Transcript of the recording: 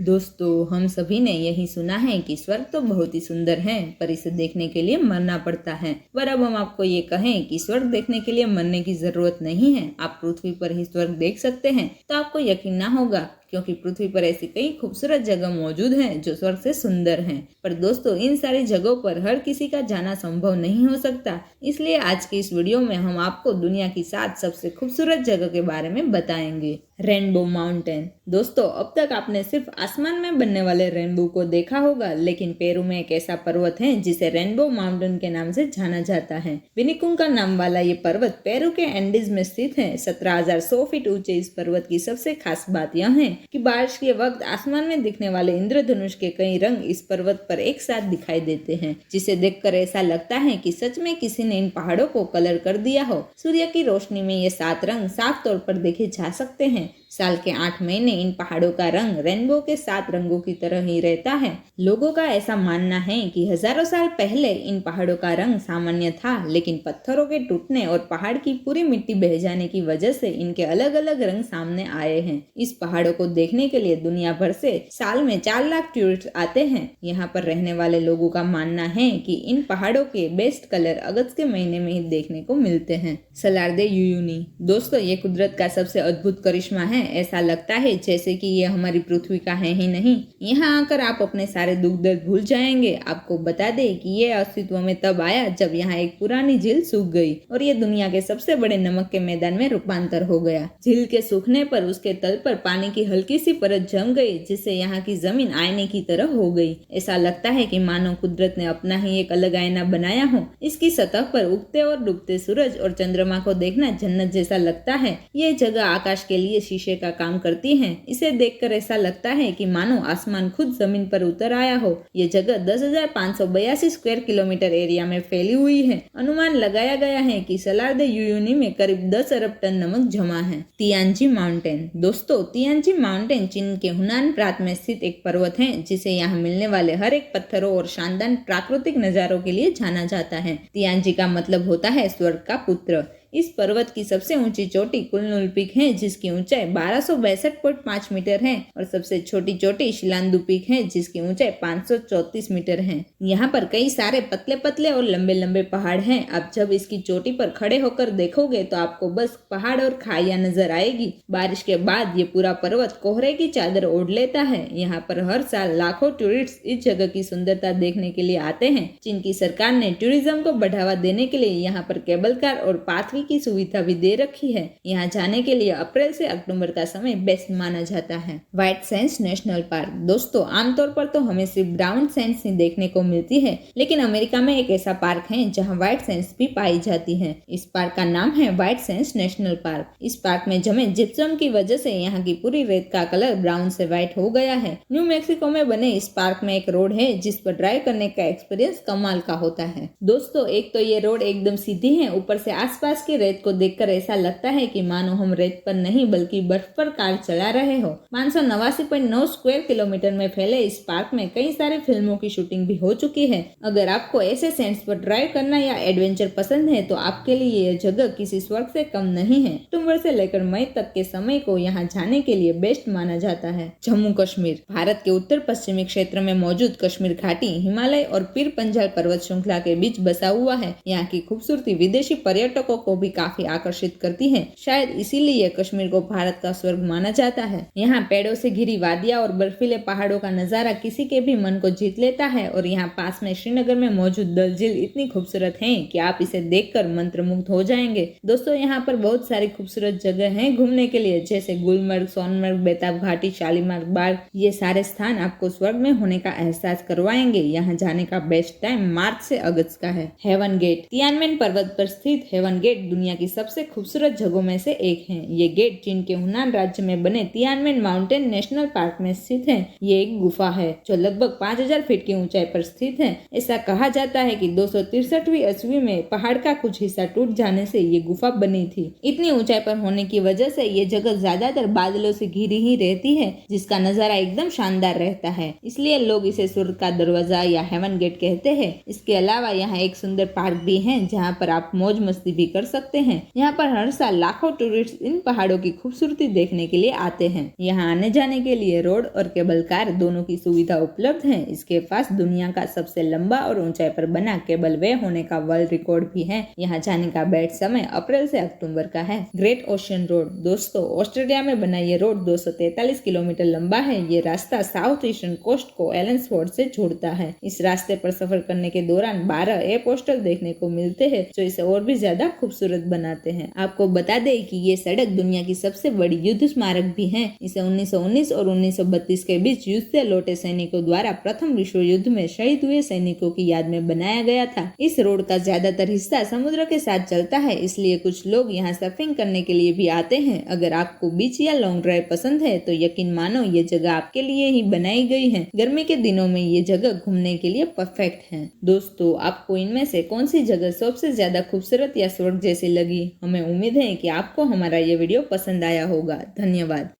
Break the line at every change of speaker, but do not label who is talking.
दोस्तों, हम सभी ने यही सुना है कि स्वर्ग तो बहुत ही सुंदर है, पर इसे देखने के लिए मरना पड़ता है। पर अब हम आपको ये कहें कि स्वर्ग देखने के लिए मरने की जरूरत नहीं है, आप पृथ्वी पर ही स्वर्ग देख सकते हैं, तो आपको यकीन ना होगा, क्योंकि पृथ्वी पर ऐसी कई खूबसूरत जगह मौजूद हैं जो स्वर्ग से सुंदर हैं। पर दोस्तों, इन सारी जगहों पर हर किसी का जाना संभव नहीं हो सकता, इसलिए आज की इस वीडियो में हम आपको दुनिया की 7 सबसे खूबसूरत जगह के बारे में बताएंगे। Rainbow mountain. दोस्तों, अब तक आपने सिर्फ आसमान में बनने वाले रेनबो को देखा होगा, लेकिन पेरू में एक ऐसा पर्वत है जिसे रेनबो माउंटेन के नाम से जाना जाता है। विनिकुंका नाम वाला ये पर्वत पेरू के एंडीज में स्थित है। 17,100 फीट ऊंचे इस पर्वत की सबसे खास बात यह है कि बारिश के वक्त आसमान में दिखने वाले इंद्रधनुष के कई रंग इस पर्वत पर एक साथ दिखाई देते हैं, जिसे देखकर ऐसा लगता है कि सच में किसी ने इन पहाड़ों को कलर कर दिया हो। सूर्य की रोशनी में ये 7 रंग साफ तौर पर देखे जा सकते हैं। साल के 8 महीने इन पहाड़ों का रंग रेनबो के 7 रंगों की तरह ही रहता है। लोगों का ऐसा मानना है कि हजारों साल पहले इन पहाड़ों का रंग सामान्य था, लेकिन पत्थरों के टूटने और पहाड़ की पूरी मिट्टी बह जाने की वजह से इनके अलग अलग रंग सामने आए हैं। इस पहाड़ों को देखने के लिए दुनिया भर से साल में 4 लाख टूरिस्ट आते हैं। यहाँ पर रहने वाले लोगों का मानना है कि इन पहाड़ों के बेस्ट कलर अगस्त के महीने में ही देखने को मिलते हैं। सलार दे उयुनी। दोस्तों, ये कुदरत का सबसे अद्भुत करिश्मा है। ऐसा लगता है जैसे कि ये हमारी पृथ्वी का है ही नहीं। यहाँ आकर आप अपने सारे दुख दर्द भूल जाएंगे। आपको बता दें कि ये अस्तित्व में तब आया जब यहाँ एक पुरानी झील सूख गई और ये दुनिया के सबसे बड़े नमक के मैदान में रूपांतर हो गया। झील के सूखने पर उसके तल पर पानी की हल्की सी परत जम गई, जिससे यहाँ की जमीन आईने की तरह हो गई। ऐसा लगता है कि मानो कुदरत ने अपना ही एक अलग आईना बनाया हो। इसकी सतह पर उगते और डूबते सूरज और चंद्रमा को देखना जन्नत जैसा लगता है। ये जगह आकाश के लिए शीशे का काम करती है। इसे देखकर ऐसा लगता है कि मानो आसमान खुद जमीन पर उतर आया हो। ये जगह 10,582 स्क्वायर किलोमीटर एरिया में फैली हुई है। अनुमान लगाया गया है कि सलार दे उयुनी में करीब 10 अरब टन नमक जमा है। तियानजी माउंटेन। दोस्तों, तियानजी माउंटेन चीन के हुनान प्रांत में स्थित एक पर्वत है, जिसे यहाँ मिलने वाले हर एक पत्थरों और शानदार प्राकृतिक नजारों के लिए जाना जाता है। तियानजी का मतलब होता है स्वर्ग का पुत्र। इस पर्वत की सबसे ऊंची चोटी कुलनुल पीक है, जिसकी ऊंचाई 1262.5 मीटर है, और सबसे छोटी चोटी शिलांदू पीक है, जिसकी ऊंचाई 534 मीटर है। यहाँ पर कई सारे पतले पतले और लंबे लंबे पहाड़ हैं। आप जब इसकी चोटी पर खड़े होकर देखोगे तो आपको बस पहाड़ और खाइयां नजर आएगी। बारिश के बाद ये पूरा पर्वत कोहरे की चादर ओढ़ लेता है। यहाँ पर हर साल लाखों टूरिस्ट इस जगह की सुंदरता देखने के लिए आते हैं। चीन की सरकार ने टूरिज्म को बढ़ावा देने के लिए यहाँ पर केबल कार और पाथवे की सुविधा भी दे रखी है। यहाँ जाने के लिए अप्रैल से अक्टूबर का समय बेस्ट माना जाता है। White Sands national park. दोस्तों, आमतौर पर तो हमें सिर्फ ब्राउन सैंड्स ही देखने को मिलती है, लेकिन अमेरिका में एक ऐसा पार्क है जहाँ व्हाइट सैंड्स भी पाई जाती है। इस पार्क का नाम है व्हाइट सैंड्स नेशनल पार्क। इस पार्क में जमे जिप्सम की वजह से यहाँ की पूरी रेत का कलर ब्राउन से व्हाइट हो गया है। न्यू मैक्सिको में बने इस पार्क में एक रोड है जिस पर ड्राइव करने का एक्सपीरियंस कमाल का होता है। दोस्तों, एक तो ये रोड एकदम सीधी है, ऊपर से आसपास की रेत को देखकर ऐसा लगता है कि मानो हम रेत पर नहीं बल्कि बर्फ पर कार चला रहे हो। 589.9 स्क्वायर किलोमीटर में फैले इस पार्क में कई सारी फिल्मों की शूटिंग भी हो चुकी है। अगर आपको ऐसे सैंड्स पर ड्राइव करना या एडवेंचर पसंद है तो आपके लिए यह जगह किसी स्वर्ग से कम नहीं है। अक्टूबर से लेकर मई तक के समय को यहाँ जाने के लिए बेस्ट माना जाता है। जम्मू कश्मीर। भारत के उत्तर पश्चिमी क्षेत्र में मौजूद कश्मीर घाटी हिमालय और पीर पंजाल पर्वत श्रृंखला के बीच बसा हुआ है। यहाँ की खूबसूरती विदेशी पर्यटकों को भी काफी आकर्षित करती है। शायद इसीलिए कश्मीर को भारत का स्वर्ग माना जाता है। यहाँ पेड़ों से घिरी वादियां और बर्फीले पहाड़ों का नजारा किसी के भी मन को जीत लेता है। और यहाँ पास में श्रीनगर में मौजूद डल झील इतनी खूबसूरत है कि आप इसे देखकर मंत्रमुग्ध हो जाएंगे। दोस्तों, यहाँ पर बहुत सारी खूबसूरत जगह हैं घूमने के लिए, जैसे गुलमर्ग, सोनमर्ग, बेताब घाटी, शालीमार बाग। ये सारे स्थान आपको स्वर्ग में होने का एहसास करवाएंगे। यहाँ जाने का बेस्ट टाइम मार्च से अगस्त का है। Haven gate. तियानमेन पर्वत पर स्थित हेवन गेट दुनिया की सबसे खूबसूरत जगहों में से एक है। ये गेट चीन के हुनान राज्य में बने तियानमेन माउंटेन नेशनल पार्क में स्थित है। ये एक गुफा है जो लगभग 5,000 फीट की ऊंचाई पर स्थित है। ऐसा कहा जाता है कि 263वीं ईस्वी में पहाड़ का कुछ हिस्सा टूट जाने से ये गुफा बनी थी। इतनी ऊंचाई पर होने की वजह से ये जगह ज्यादातर बादलों से घिरी ही रहती है, जिसका नजारा एकदम शानदार रहता है। इसलिए लोग इसे स्वर्ग का दरवाजा या हेवन गेट कहते हैं। इसके अलावा यहाँ एक सुंदर पार्क भी है जहाँ पर आप मौज मस्ती भी कर सकते हैं। यहाँ पर हर साल लाखों टूरिस्ट इन पहाड़ों की खूबसूरती देखने के लिए आते हैं। यहाँ आने जाने के लिए रोड और केबल कार दोनों की सुविधा उपलब्ध है। इसके पास दुनिया का सबसे लंबा और ऊंचाई पर बना केबल वे होने का वर्ल्ड रिकॉर्ड भी है। यहाँ जाने का बेस्ट समय अप्रैल से अक्टूबर का है। Great ocean road. दोस्तों, ऑस्ट्रेलिया में बना ये रोड 243 किलोमीटर लंबा है। ये रास्ता साउथ ईस्टर्न कोस्ट को एलन्स फोर्ड से जोड़ता है। इस रास्ते पर सफर करने के दौरान 12 एयर पोस्टल देखने को मिलते हैं, जो इसे और भी ज्यादा खूबसूरत बनाते हैं। आपको बता दें कि ये सड़क दुनिया की सबसे बड़ी युद्ध स्मारक भी है। इसे 1919 और 1932 के बीच युद्ध से लौटे सैनिकों द्वारा प्रथम विश्व युद्ध में शहीद हुए सैनिकों की याद में बनाया गया था। इस रोड का ज्यादातर हिस्सा समुद्र के साथ चलता है, इसलिए कुछ लोग यहाँ सर्फिंग करने के लिए भी आते हैं। अगर आपको बीच या लॉन्ग ड्राइव पसंद है तो यकीन मानो ये जगह आपके लिए ही बनाई गई है। गर्मी के दिनों में ये जगह घूमने के लिए परफेक्ट है। दोस्तों, आपको इनमें से कौन सी जगह सबसे ज्यादा खूबसूरत या स्वर्ग जैसी लगी? हमें उम्मीद है कि आपको हमारा ये वीडियो पसंद आया होगा। धन्यवाद।